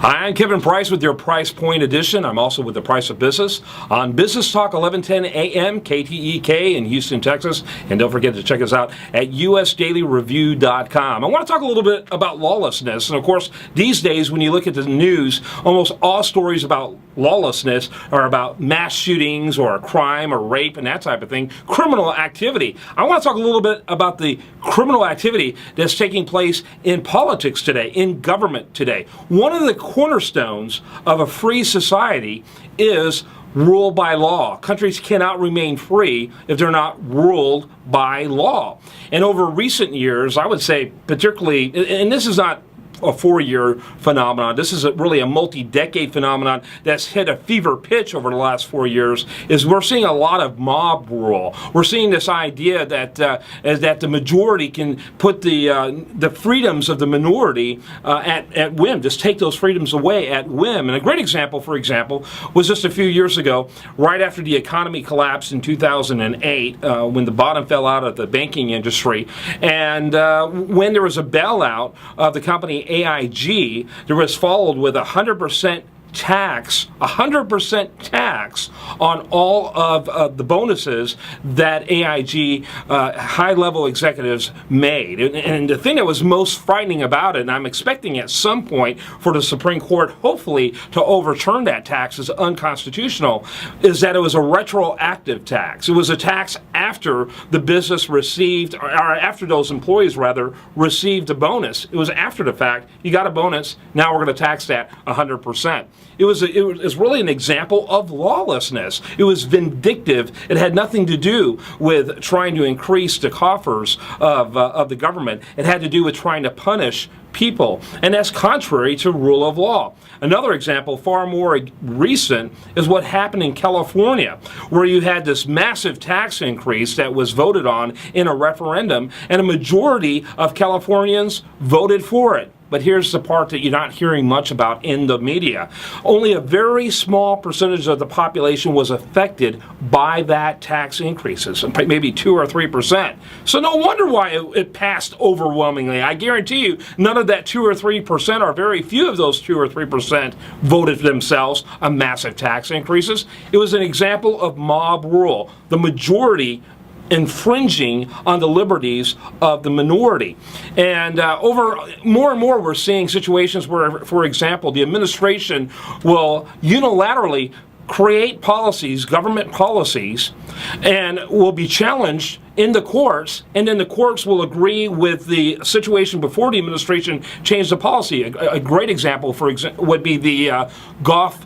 Hi, I'm Kevin Price with your Price Point Edition. I'm also with the Price of Business on Business Talk 1110 AM, KTEK in Houston, Texas. And don't forget to check us out at usdailyreview.com. I want to talk a little bit about lawlessness. And of course, these days when you look at the news, almost all stories about lawlessness are about mass shootings or crime or rape and that type of thing, criminal activity. I want to talk a little bit about the criminal activity that's taking place in politics today, in government today. One of the cornerstones of a free society is rule by law. Countries cannot remain free if they're not ruled by law. And over recent years, I would say particularly, and this is not a 4-year phenomenon. This is really a multi-decade phenomenon that's hit a fever pitch over the last 4 years. Is we're seeing a lot of mob rule. We're seeing this idea that the majority can put the freedoms of the minority at whim. Just take those freedoms away at whim. And a great example, for example, was just a few years ago, right after the economy collapsed in 2008, when the bottom fell out of the banking industry, and when there was a bailout of the company AIG, there was followed with 100% tax on all of the bonuses that AIG high-level executives made. And the thing that was most frightening about it, and I'm expecting at some point for the Supreme Court hopefully to overturn that tax as unconstitutional, is that it was a retroactive tax. It was a tax after the business received, or after those employees rather, received a bonus. It was after the fact. You got a bonus, now we're going to tax that 100%. It was really an example of lawlessness. It was vindictive. It had nothing to do with trying to increase the coffers of the government. It had to do with trying to punish people, and that's contrary to rule of law. Another example, far more recent, is what happened in California, where you had this massive tax increase that was voted on in a referendum, and a majority of Californians voted for it. But here's the part that you're not hearing much about in the media. Only a very small percentage of the population was affected by that tax increases, maybe 2 or 3%. So no wonder why it passed overwhelmingly. I guarantee you none of that 2 or 3%, or very few of those 2 or 3%, voted for themselves on massive tax increases. It was an example of mob rule. The majority infringing on the liberties of the minority. And over more and more we're seeing situations where, for example, the administration will unilaterally create policies, government policies, and will be challenged in the courts, and then the courts will agree with the situation before the administration changed the policy. A great example, would be the Gulf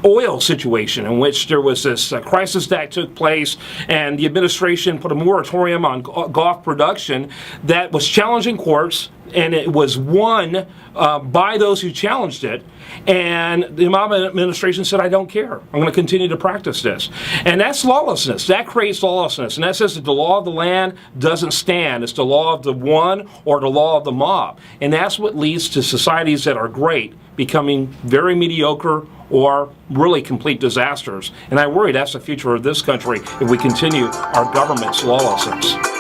oil situation, in which there was this crisis that took place, and the administration put a moratorium on Gulf production that was challenging courts, and it was won by those who challenged it. And the Obama administration said, I don't care. I'm going to continue to practice this. And that's lawlessness. That creates lawlessness. And that says that the law of the land doesn't stand. It's the law of the one or the law of the mob. And that's what leads to societies that are great becoming very mediocre or really complete disasters. And I worry that's the future of this country if we continue our government's lawlessness.